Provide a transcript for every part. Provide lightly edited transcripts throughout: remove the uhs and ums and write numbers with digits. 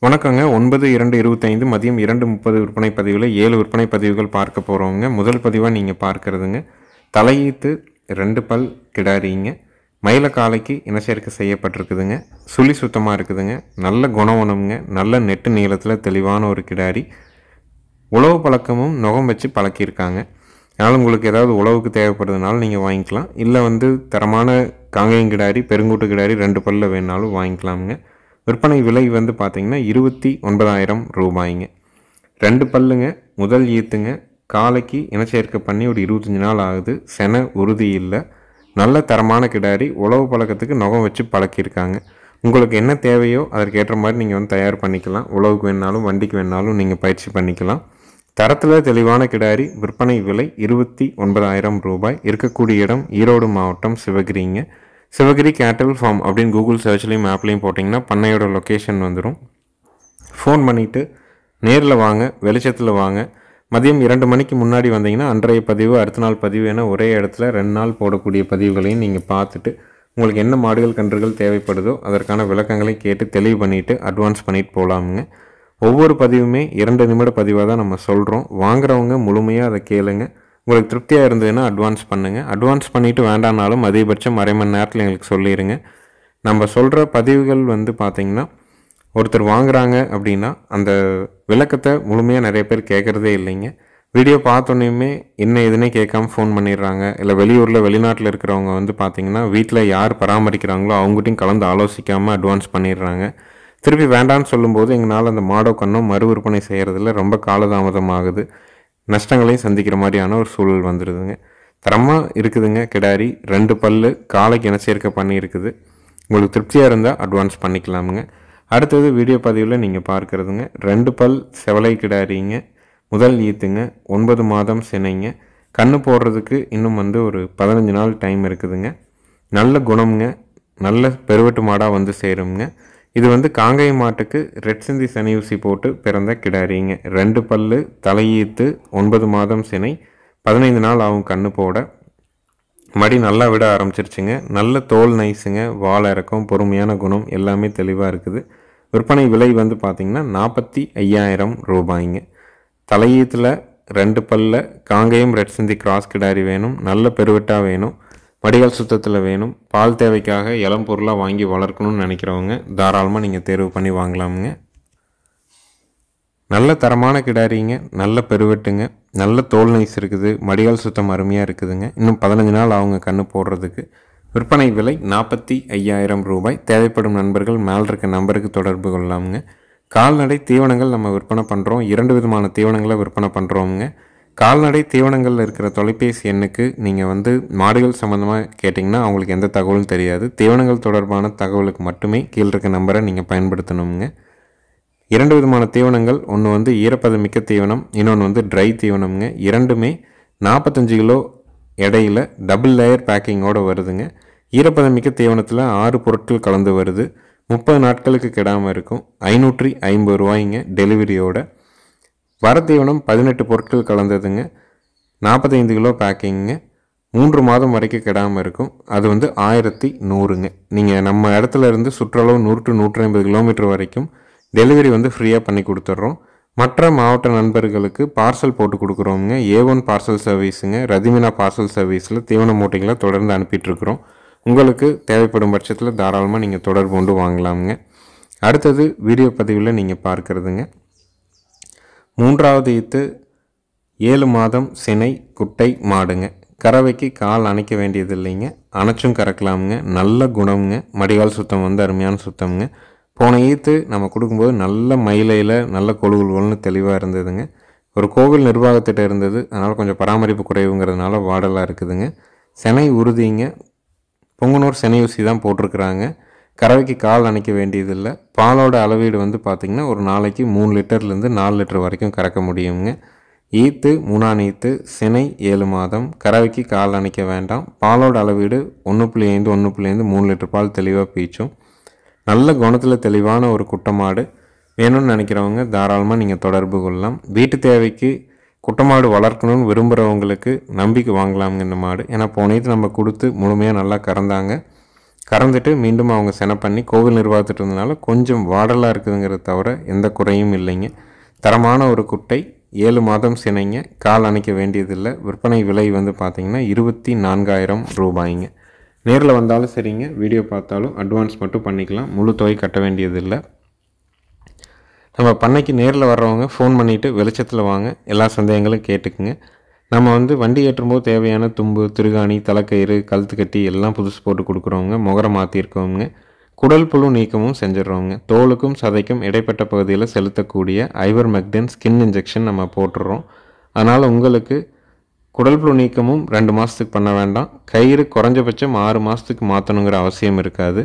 வணக்கங்க. 9/2/25 மதியம் 2:30 விற்பனை பதிவில் 7 விற்பனை பதிவுகள் பார்க்க போகிறோங்க. முதல் பதிவாக நீங்கள் பார்க்குறதுங்க, தலையீத்து 2 பல் கிடாரிங்க. மயில காலைக்கு இனச்சேர்க்கை செய்யப்பட்டிருக்குதுங்க. சுழி சுத்தமாக இருக்குதுங்க. நல்ல குணவனம்ங்க. நல்ல நெட்டு நீளத்தில் தெளிவான ஒரு கிடாரி. உழவு பழக்கமும் நுகம் வச்சு பழக்கியிருக்காங்க. அதனால் உங்களுக்கு ஏதாவது உழவுக்கு தேவைப்படுறதுனால நீங்கள் வாங்கிக்கலாம். இல்லை தரமான காங்கேயம் கிடாரி, பெருங்கூட்டு கிடாரி 2 பல்லில் வேணாலும் வாங்கிக்கலாமுங்க. விற்பனை விலை பார்த்திங்கன்னா 29,000 ரூபாய்ங்க. 2 பல்லுங்க, முதல் ஈத்துங்க. காலைக்கு இனச்சேர்க்கை பண்ணி ஒரு 25 நாள் ஆகுது. செனை உறுதி இல்லை. நல்ல தரமான கிடாரி. உழவு பழக்கத்துக்கு நுகம் வச்சு பழக்கியிருக்காங்க. உங்களுக்கு என்ன தேவையோ அதற்கேற்ற மாதிரி நீங்கள் தயார் பண்ணிக்கலாம். உழவுக்கு வேணாலும் வண்டிக்கு வேணாலும் நீங்கள் பயிற்சி பண்ணிக்கலாம். தரத்தில் தெளிவான கிடாரி. விற்பனை விலை 29,000 ரூபாய். இருக்கக்கூடிய இடம் ஈரோடு மாவட்டம், சிவகிரிங்க. சிவகிரி கேட்டல் ஃபார்ம் அப்படின்னு கூகுள் சர்ச்லேயும் ஆப்லேயும் போட்டிங்கன்னா பண்ணையோட லொக்கேஷன் வந்துடும். ஃபோன் பண்ணிவிட்டு நேரில் வாங்க, வெளிச்சத்தில் வாங்க. மதியம் 2 மணிக்கு முன்னாடி வந்தீங்கன்னா அன்றைய பதிவு, அடுத்த நாள் பதிவு என ஒரே இடத்துல 2 நாள் போடக்கூடிய பதிவுகளையும் நீங்கள் பார்த்துட்டு உங்களுக்கு என்ன மாடுகள் கன்றுகள் தேவைப்படுதோ அதற்கான விளக்கங்களை கேட்டு தெளிவு பண்ணிவிட்டு அட்வான்ஸ் பண்ணிட்டு போகலாமுங்க. ஒவ்வொரு பதிவுமே 2 நிமிட பதிவாக தான் நம்ம சொல்கிறோம். வாங்குறவங்க முழுமையாக அதை கேளுங்க. உங்களுக்கு திருப்தியாக இருந்ததுன்னா அட்வான்ஸ் பண்ணுங்கள். அட்வான்ஸ் பண்ணிவிட்டு வேண்டானாலும் அதிகபட்சம் அரை மணி நேரத்தில் எங்களுக்கு சொல்லிடுங்க. நம்ம சொல்கிற பதிவுகள் பார்த்திங்கன்னா ஒருத்தர் வாங்குகிறாங்க அப்படின்னா அந்த விளக்கத்தை முழுமையாக நிறைய பேர் கேட்குறதே இல்லைங்க. வீடியோ பார்த்தோன்னே என்ன எதுனே கேட்காம ஃபோன் பண்ணிடுறாங்க. இல்லை வெளியூரில் வெளிநாட்டில் இருக்கிறவங்க பார்த்திங்கன்னா வீட்டில் யார் பராமரிக்கிறாங்களோ அவங்ககிட்டையும் கலந்து ஆலோசிக்காமல் அட்வான்ஸ் பண்ணிடுறாங்க. திருப்பி வேண்டான்னு சொல்லும்போது எங்களால் அந்த மாடோ கண்ணோ மறு விற்பனை செய்கிறதுல ரொம்ப காலதாமதமாகுது. நஷ்டங்களையும் சந்திக்கிற மாதிரியான ஒரு சூழல் வந்துடுதுங்க. தரமாக இருக்குதுங்க கிடாரி. 2 பல்லு, காலைக்கு இனச்சேர்க்கை பண்ணியிருக்குது. உங்களுக்கு திருப்தியாக இருந்தால் அட்வான்ஸ் பண்ணிக்கலாமுங்க. அடுத்தது வீடியோ பதிவில் நீங்கள் பார்க்குறதுங்க, 2 பல் செவலை கிடாரிங்க. முதல் ஈத்துங்க. 9 மாதம் சினைங்க. கன்று போடுறதுக்கு இன்னும் ஒரு 15 நாள் டைம் இருக்குதுங்க. நல்ல குணம்ங்க. நல்ல பெருவெட்டு மாடாக சேருங்க. இது காங்கேயம் மாட்டுக்கு ரெட் சிந்தி சனி ஊசி போட்டு பிறந்த கிடாரிங்க. 2 பல்லு, தலையீத்து, 9 மாதம் சினை, 15 நாள் ஆகும் கண்ணு போட. மடி நல்லா விட ஆரம்பிச்சிருச்சுங்க. நல்ல தோல் நைஸுங்க. வால் இறக்கம், பொறுமையான குணம் எல்லாமே தெளிவாக இருக்குது. விற்பனை விலை பார்த்திங்கன்னா 45,000 ரூபாய்ங்க. தலையீத்தில் 2 பல்ல காங்கேயம் ரெட் சிந்தி கிராஸ் கிடாரி வேணும். நல்ல பெருவெட்டாக வேணும். வடிகால் சுத்தத்தில் வேணும். பால் தேவைக்காக இளம் பொருளாக வாங்கி வளர்க்கணும்னு நினைக்கிறவங்க தாராளமாக நீங்கள் தேர்வு பண்ணி வாங்கலாமுங்க. நல்ல தரமான கிடாரிங்க. நல்ல பெருவெட்டுங்க. நல்ல தோல் நைஸ் இருக்குது. வடிகால் சுத்தம் அருமையாக இருக்குதுங்க. இன்னும் 15 நாள் அவங்க கன்று போடுறதுக்கு. விற்பனை விலை 45,000 ரூபாய். தேவைப்படும் நண்பர்கள் மேல் இருக்க நம்பருக்கு தொடர்பு கொள்ளலாமுங்க. கால்நடை தீவனங்கள் நம்ம விற்பனை பண்ணுறோம். 2 விதமான தீவனங்களை விற்பனை பண்ணுறோமுங்க. கால்நடை தீவனங்களில் இருக்கிற தொலைபேசி எண்ணுக்கு நீங்கள் மாடுகள் சம்மந்தமாக கேட்டிங்கன்னா அவங்களுக்கு எந்த தகவலும் தெரியாது. தீவனங்கள் தொடர்பான தகவலுக்கு மட்டுமே கீழே இருக்க நம்பரை நீங்கள் பயன்படுத்தணுங்க. 2 விதமான தீவனங்கள். ஒன்று ஈரப்பதமிக்க தீவனம், இன்னொன்று ட்ரை தீவனம்ங்க. இரண்டுமே 45 கிலோ எடையில் டபுள் லேயர் பேக்கிங்கோடு வருதுங்க. ஈரப்பதமிக்க தீவனத்தில் 6 பொருட்கள் கலந்து வருது. 30 நாட்களுக்கு கெடாமல் இருக்கும். 550 ரூபாய்ங்க டெலிவரியோட. வரத்தீவனம் 18 பொருட்கள் கலந்ததுங்க. 45 கிலோ பேக்கிங்க. 3 மாதம் வரைக்கும் கெடாமல் இருக்கும். அது 1100ங்க. நீங்கள் நம்ம இடத்துல இருந்து சுற்றளவு 100 to 150 கிலோமீட்டர் வரைக்கும் டெலிவரி ஃப்ரீயாக பண்ணி கொடுத்துட்றோம். மற்ற மாவட்ட நண்பர்களுக்கு பார்சல் போட்டு கொடுக்குறோங்க. A1 parcel சர்வீஸுங்க. ரதிமினா பார்சல் சர்வீஸில் தீவன மூட்டைகளை தொடர்ந்து அனுப்பிட்டுருக்குறோம். உங்களுக்கு தேவைப்படும் பட்சத்தில் தாராளமாக நீங்கள் தொடர்பு கொண்டு வாங்கலாமுங்க. அடுத்தது வீடியோ பதிவில் நீங்கள் பார்க்குறதுங்க, 3வது ஈத்து 7 மாதம் சினை குட்டை மாடுங்க. கறவைக்கு கால் அணைக்க வேண்டியது இல்லைங்க. அணைச்சும் கறக்கலாமுங்க. நல்ல குணம்ங்க. மடிகால் சுத்தம் அருமையான சுத்தம்ங்க. போன ஈத்து நம்ம கொடுக்கும்போது நல்ல மயிலையில் நல்ல கொழுகுல்னு தெளிவாக இருந்ததுங்க. ஒரு கோவில் நிர்வாகத்திட்ட இருந்தது. அதனால் கொஞ்சம் பராமரிப்பு குறைவுங்கிறதுனால வாடலாக இருக்குதுங்க. செனை உறுதிங்க. பொங்கனூர் செனை ஊசி தான் போட்டிருக்கிறாங்க. கறவைக்கு கால் அணைக்க வேண்டியதில்லை. பாலோட அளவீடு பார்த்திங்கன்னா ஒரு நாளைக்கு 3 லிட்டர்லேருந்து 4 லிட்டர் வரைக்கும் கறக்க முடியுங்க. ஈத்து 3ஆம் ஈத்து, சினை 7 மாதம். கறவைக்கு கால் அணைக்க வேண்டாம். பாலோட அளவீடு 1.5 3 லிட்டர் பால் தெளிவாக பீச்சும். நல்ல குணத்தில் தெளிவான ஒரு குட்டமாடு வேணும்னு நினைக்கிறவங்க தாராளமாக நீங்கள் தொடர்பு கொள்ளலாம். வீட்டு தேவைக்கு குட்டமாடு வளர்க்கணும்னு விரும்புகிறவங்களுக்கு நம்பிக்கை வாங்கலாமுங்க இந்த மாடு. ஏன்னா போனது நம்ம கொடுத்து முழுமையாக நல்லா கறந்தாங்க. கறந்துட்டு மீண்டும் அவங்க செனை பண்ணி கோவில் நிர்வாகத்துட்டு இருந்தனால கொஞ்சம் வாடலாக இருக்குதுங்கிறத தவிர எந்த குறையும் இல்லைங்க. தரமான ஒரு குட்டை, 7 மாதம் சினைங்க, கால் அணைக்க வேண்டியதில்லை. விற்பனை விலை வந்து பார்த்திங்கன்னா 24,000 ரூபாய்ங்க. நேரில் வந்தாலும் சரிங்க, வீடியோ பார்த்தாலும் அட்வான்ஸ் மட்டும் பண்ணிக்கலாம், முழு தொகை கட்ட வேண்டியதில்லை. நம்ம பண்ணைக்கு நேரில் வர்றவங்க ஃபோன் பண்ணிவிட்டு வெளிச்சத்தில் வாங்க, எல்லா சந்தேகங்களும் கேட்டுக்குங்க. நம்ம வந்து வண்டி ஏற்றும்போது தேவையான தும்பு, திருகாணி, தலைக்கயிறு, கழுத்து கட்டி எல்லாம் புதுசு போட்டு கொடுக்குறவங்க, முகரை மாற்றிருக்கவங்க, குடல் புழு நீக்கமும் செஞ்சிடறவங்க. தோலுக்கும் சதைக்கும் இடைப்பட்ட பகுதியில் செலுத்தக்கூடிய ஐவர்மெக்டின் ஸ்கின் இன்ஜெக்ஷன் நம்ம போட்டுடுறோம். அதனால் உங்களுக்கு குடல் புழு நீக்கமும் 2 மாதத்துக்கு பண்ண வேண்டாம். கயிறு குறைஞ்சபட்சம் 6 மாதத்துக்கு மாற்றணுங்கிற அவசியம் இருக்காது.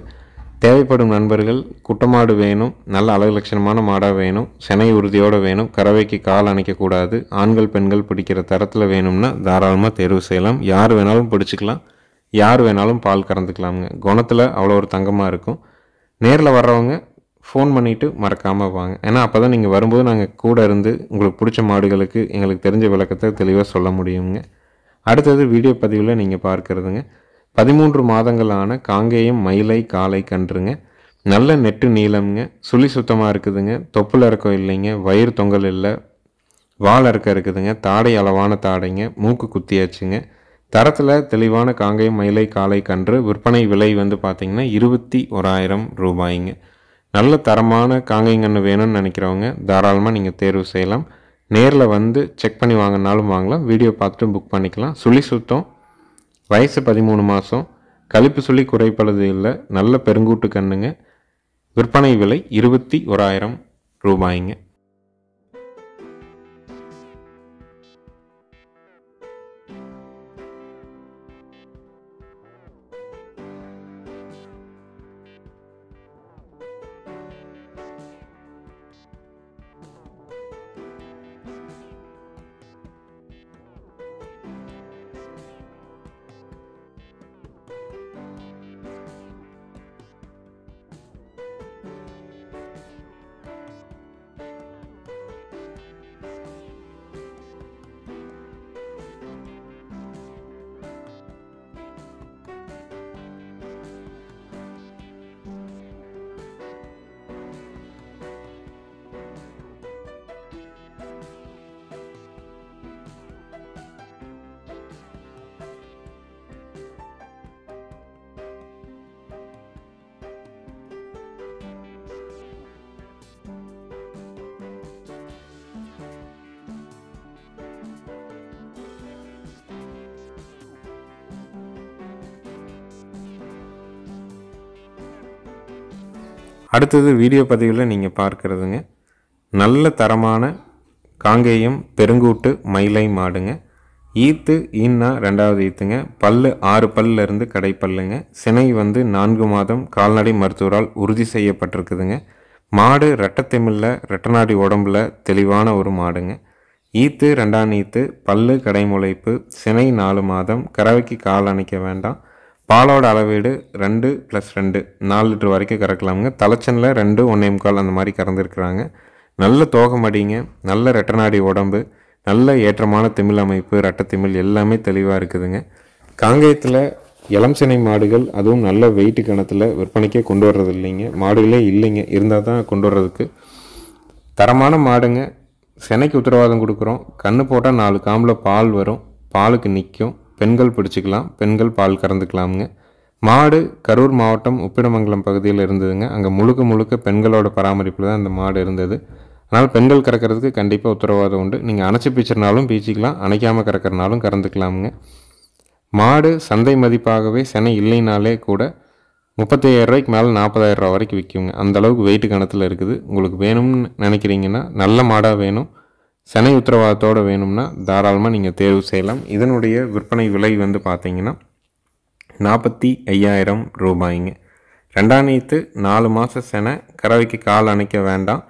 தேவைப்படும் நண்பர்கள் குட்டமாடு வேணும், நல்ல அழகு லட்சணமான மாடாக வேணும், செனை உறுதியோடு வேணும், கறவைக்கு கால் அணைக்கக்கூடாது, ஆண்கள் பெண்கள் பிடிக்கிற தரத்தில் வேணும்னா தாராளமாக தேர்வு செய்யலாம். யார் வேணாலும் பிடிச்சிக்கலாம், யார் வேணாலும் பால் கறந்துக்கலாமுங்க. குணத்தில் அவ்வளோ ஒரு தங்கமாக இருக்கும். நேரில் வர்றவங்க ஃபோன் பண்ணிவிட்டு மறக்காமல் வாங்க. ஏன்னா அப்போ தான் நீங்கள் வரும்போது நாங்கள் கூட இருந்து உங்களுக்கு பிடிச்ச மாடுகளுக்கு எங்களுக்கு தெரிஞ்ச விளக்கத்தை தெளிவாக சொல்ல முடியுங்க. அடுத்தது வீடியோ பதிவில் நீங்கள் பார்க்குறதுங்க 13 மாதங்களான காங்கேயம் மயிலை காளை கன்றுங்க. நல்ல நெட்டு நீளம்ங்க, சுழி சுத்தமாக இருக்குதுங்க, தொப்புள் இறக்கம் இல்லைங்க, வயிறு தொங்கல் இல்லை, வால் இறக்கம் இருக்குதுங்க, தாடை அளவான தாடைங்க, மூக்கு குத்தியாச்சுங்க. தரத்தில் தெளிவான காங்கேயம் மயிலை காளை கன்று. விற்பனை விலை வந்து பார்த்திங்கன்னா 21,000 ரூபாய்ங்க. நல்ல தரமான காங்கேயங்கன்று வேணும்னு நினைக்கிறவங்க தாராளமாக நீங்கள் தேர்வு செய்யலாம். நேரில் வந்து செக் பண்ணி வாங்கினாலும் வாங்கலாம், வீடியோ பார்த்துட்டு புக் பண்ணிக்கலாம். சுழி சுத்தம், வயசு 13 மாதம், கழிப்பு சுழி குறைப்பளது இல்லை, நல்ல பெருங்கூட்டு கண்ணுங்க. விற்பனை விலை 21,000 ரூபாய்ங்க. அடுத்தது வீடியோ பதிவில் நீங்கள் பார்க்குறதுங்க நல்ல தரமான காங்கேயம் பெருங்கூட்டு மயிலை மாடுங்க. ஈத்து ஈன்னா 2வது ஈத்துங்க. பல்லு 6 பல்லிருந்து கடைப்பல்லுங்க. சினை வந்து 4 மாதம் கால்நடை மருத்துவரால் உறுதி செய்யப்பட்டிருக்குதுங்க. மாடு ரெட்டத்திமில்ல ரெட்டநாடி உடம்புல தெளிவான ஒரு மாடுங்க. ஈத்து 2ஆம் ஈத்து, பல்லு கடைமுளைப்பு, சினை 4 மாதம், கறவைக்கு கால் அணைக்க வேண்டாம். பாலோட அளவீடு 2+2 4 லிட்டர் வரைக்கும் கறக்கலாமுங்க. தலைச்சனில் 2 1.25 அந்த மாதிரி கறந்துருக்குறாங்க. நல்ல தோகமடிங்க, நல்ல ரெட்டநாடி உடம்பு, நல்ல ஏற்றமான திமிழ் அமைப்பு, ரெட்டத்திமிழ் எல்லாமே தெளிவாக இருக்குதுங்க. காங்கேயத்தில் இளம் சினை மாடுகள் அதுவும் நல்ல வெயிட்டு கணத்தில் விற்பனைக்கே கொண்டு வர்றது இல்லைங்க, மாடுகளே இல்லைங்க, இருந்தால் தான் கொண்டு வர்றதுக்கு. தரமான மாடுங்க, சினைக்கு உத்தரவாதம் கொடுக்குறோம். கன்று போட்டால் 4 காம்பில் பால் வரும், பாலுக்கு நிற்கும், பெண்கள் பிடிச்சிக்கலாம், பெண்கள் பால் கறந்துக்கலாமுங்க. மாடு கரூர் மாவட்டம் உப்பிடமங்கலம் பகுதியில் இருந்ததுங்க. அங்கே முழுக்க பெண்களோட பராமரிப்பில் தான் இந்த மாடு இருந்தது. அதனால் பெண்கள் கறக்கிறதுக்கு கண்டிப்பாக உத்தரவாதம் உண்டு. நீங்கள் அணைச்சி பீச்சிருனாலும் பீச்சிக்கலாம், அணைக்காமல் கறக்கிறனாலும் கறந்துக்கலாமுங்க. மாடு சந்தை மதிப்பாகவே சினை இல்லைனாலே கூட 35,000 ரூபாய்க்கு மேலே 40,000 ரூபா வரைக்கும் விற்குங்க. அந்தளவுக்கு வெயிட்டு கணத்தில் இருக்குது. உங்களுக்கு வேணும்னு நினைக்கிறீங்கன்னா, நல்ல மாடாக வேணும், சினை உத்தரவாதத்தோடு வேணும்னா தாராளமாக நீங்கள் தேர்வு செய்யலாம். இதனுடைய விற்பனை விலை வந்து பார்த்தீங்கன்னா 45,000 ரூபாய்ங்க. 2ஆம் ஈத்து 4 மாத சினை, கறவைக்கு கால் அணைக்க வேண்டாம்.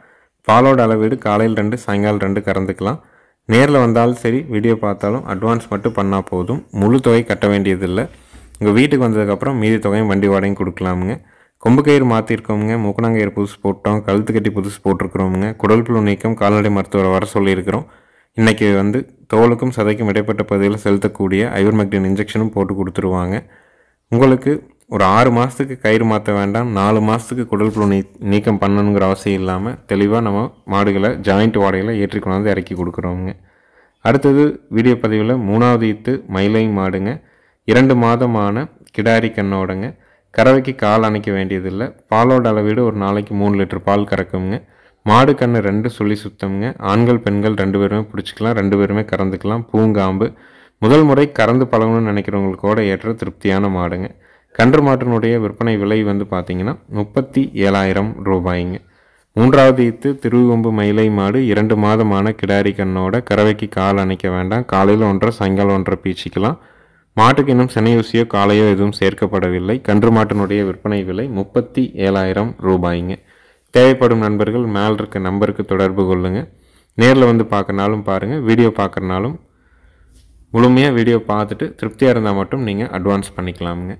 பாலோட அளவீடு காலையில் 2 சாயங்காலம் 2 கறந்துக்கலாம். நேரில் வந்தாலும் சரி, வீடியோ பார்த்தாலும் அட்வான்ஸ் மட்டும் பண்ணால் போதும், முழு தொகை கட்ட வேண்டியதில்லை. உங்கள் வீட்டுக்கு வந்ததுக்கப்புறம் மீதி தொகையும் வண்டி வாடகையும் கொடுக்கலாமுங்க. கொம்பு கயிறு மாற்றிருக்கோமுங்க, மூக்கணாங்கயிறு புதுசு போட்டோம், கழுத்து கட்டி புதுசு போட்டிருக்கிறோமுங்க. குடல் புழு நீக்கம் கால்நடை மருத்துவரை வர சொல்லியிருக்கிறோம். இன்றைக்கி வந்து தோலுக்கும் சதைக்கும் இடைப்பட்ட பகுதியில் செலுத்தக்கூடிய ஐவர்மெக்டின் இன்ஜெக்ஷனும் போட்டு கொடுத்துருவாங்க. உங்களுக்கு ஒரு 6 மாதத்துக்கு கயிறு மாற்ற வேண்டாம், 4 மாதத்துக்கு குடல் புழு நீக்கம் பண்ணணுங்கிற அவசியம் இல்லாமல் தெளிவாக நம்ம மாடுகளை ஜாயிண்ட் வாடகையில் ஏற்றி கொண்டாந்து இறக்கி கொடுக்குறோங்க. அடுத்தது வீடியோ பதிவில் 3வது ஈத்து மயிலை மாடுங்க. 2 மாதமான கிடாரி கண்ணோடங்க. கறவைக்கு கால் அணைக்க வேண்டியதில்லை. பாலோட அளவீடு ஒரு நாளைக்கு 3 லிட்டர் பால் கறக்குங்க. மாடு கண்ணு 2 சுழி சுத்தம்ங்க. ஆண்கள் பெண்கள் 2 பேருமே பிடிச்சிக்கலாம், 2 பேருமே கறந்துக்கலாம். பூங்காம்பு. முதல் முறை கறந்து பழகணும்னு நினைக்கிறவங்களுக்கோட ஏற்ற திருப்தியான மாடுங்க. கன்று மாட்டினுடைய விற்பனை விலை வந்து பார்த்திங்கன்னா 37,000 ரூபாய்ங்க. 3வது ஈத்து திருவொம்பு மயிலை மாடு. 2 மாதமான கிடாரி கண்ணோட. கறவைக்கு கால் அணைக்க வேண்டாம். காலையில் 1.5 சாயங்காலம் 1.5 பீச்சிக்கலாம். மாட்டுக்கு இன்னும் சினையூசியோ காலையோ எதுவும் சேர்க்கப்படவில்லை. கன்று மாட்டினுடைய விற்பனை விலை 37,000 ரூபாய்ங்க. தேவைப்படும் நண்பர்கள் மேல் இருக்க நம்பருக்கு தொடர்பு கொள்ளுங்க. நேரில் வந்து பார்க்கறனாலும் பாருங்கள், வீடியோ பார்க்குறனாலும் முழுமையாக வீடியோ பார்த்துட்டு திருப்தியாக இருந்தால் மட்டும் நீங்கள் அட்வான்ஸ் பண்ணிக்கலாமுங்க.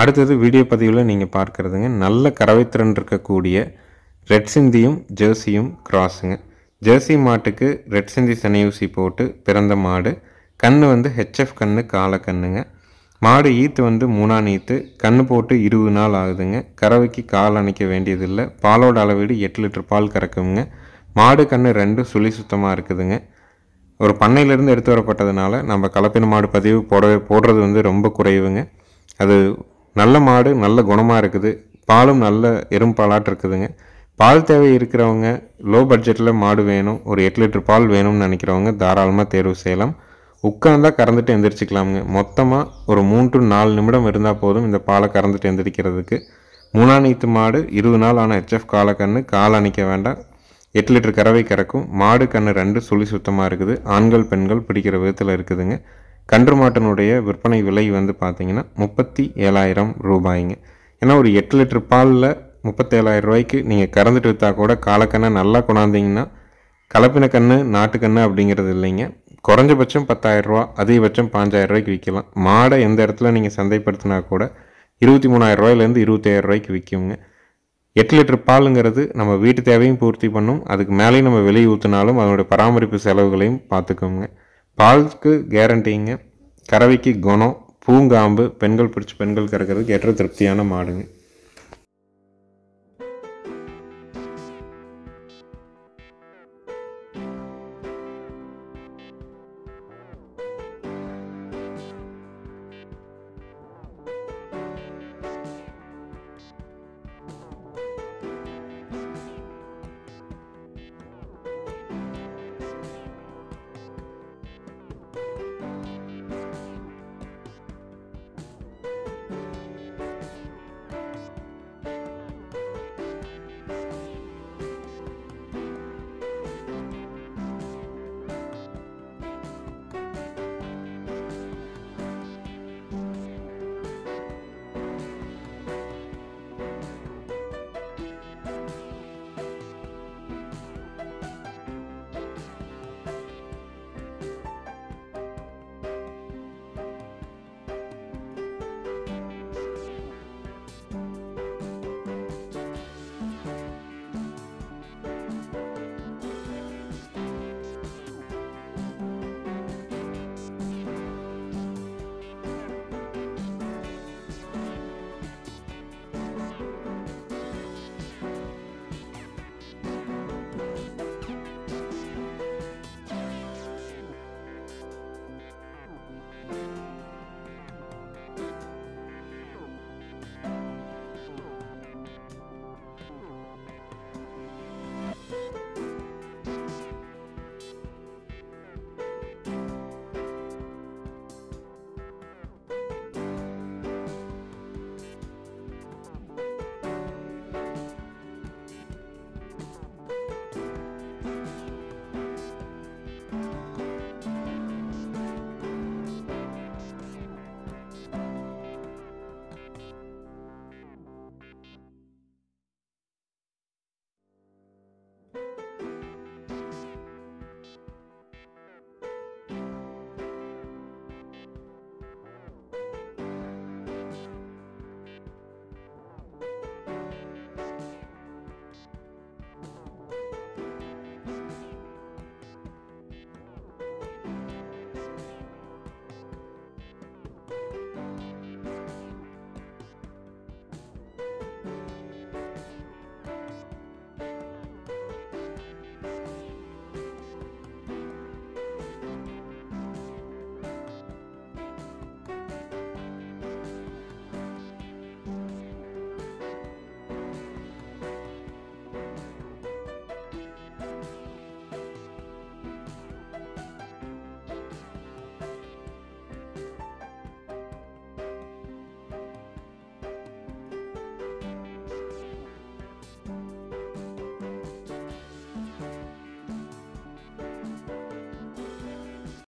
அடுத்தது வீடியோ பதிவில் நீங்கள் பார்க்குறதுங்க நல்ல கறவைத்திறன் இருக்கக்கூடிய ரெட் சிந்தியும் ஜெர்சியும் கிராஸுங்க. ஜெர்சி மாட்டுக்கு ரெட் சிந்தி செனையூசி போட்டு பிறந்த மாடு. கன்று வந்து ஹெச்எஃப் கன்று, காலை கன்றுங்க. மாடு ஈத்து வந்து 3ஆம் ஈத்து. கன்று போட்டு 20 நாள் ஆகுதுங்க. கறவைக்கு கால் அணைக்க வேண்டியதில்லை. பாலோட அளவீடு 8 லிட்டர் பால் கறக்குங்க. மாடு கன்று 2 சுழி சுத்தமாக இருக்குதுங்க. ஒரு பண்ணையிலேருந்து எடுத்து வரப்பட்டதுனால நம்ம கலப்பின மாடு பதிவு போடுறது வந்து ரொம்ப குறைவுங்க. அது நல்ல மாடு, நல்ல குணமாக இருக்குது. பாலும் நல்ல எறும்பாலாட்டு இருக்குதுங்க. பால் தேவை இருக்கிறவங்க, லோ பட்ஜெட்டில் மாடு வேணும், ஒரு 8 லிட்டர் பால் வேணும்னு நினைக்கிறவங்க தாராளமாக தேர்வு செய்யலாம். உட்காந்தா கறந்துட்டு எந்திரிச்சிக்கலாமுங்க. மொத்தமாக ஒரு 3 to 4 நிமிடம் இருந்தால் போதும் இந்த பாலை கறந்துட்டு எந்திரிக்கிறதுக்கு. 3ஆம் ஈத்து மாடு, 20 நாள் ஆன ஹெச்எஃப் காலக்கன்று, கால் அணைக்க வேண்டாம், 8 லிட்டர் கறவை கறக்கும். மாடு கன்று 2 சுழி சுத்தமாக இருக்குது. ஆண்கள் பெண்கள் பிடிக்கிற விதத்தில் இருக்குதுங்க. கன்று மாட்டினுடைய விற்பனை விலை வந்து பார்த்திங்கன்னா 37,000 ரூபாய்ங்க. ஏன்னா ஒரு 8 லிட்டர் பாலில் 37,000 ரூபாய்க்கு நீங்கள் கறந்துட்டு விற்றா கூட காலக்கண்ணை நல்லா கொண்டாந்தீங்கன்னா, கலப்பின கன்று நாட்டுக்கன்று அப்படிங்கிறது இல்லைங்க. குறைஞ்சபட்சம் 10,000 ரூபா, அதிகபட்சம் 5,000 ரூபாய்க்கு விற்கலாம். மாடை எந்த இடத்துல நீங்கள் சந்தைப்படுத்தினா கூட 23,000 ரூபாயிலேருந்து 25,000 ரூபாய்க்கு விற்குங்க. 8 லிட்டர் பாலுங்கிறது நம்ம வீட்டு தேவையும் பூர்த்தி பண்ணும். அதுக்கு மேலேயும் நம்ம வெளியே ஊற்றினாலும் அதனுடைய பராமரிப்பு செலவுகளையும் பார்த்துக்கோங்க. பாலுக்கு கேரண்டிங்க. கறவைக்கு குணம், பூங்காம்பு, பெண்கள் பிடிச்சி பெண்கள் கறக்கிறதுக்கு ஏற்ற திருப்தியான மாடுங்க.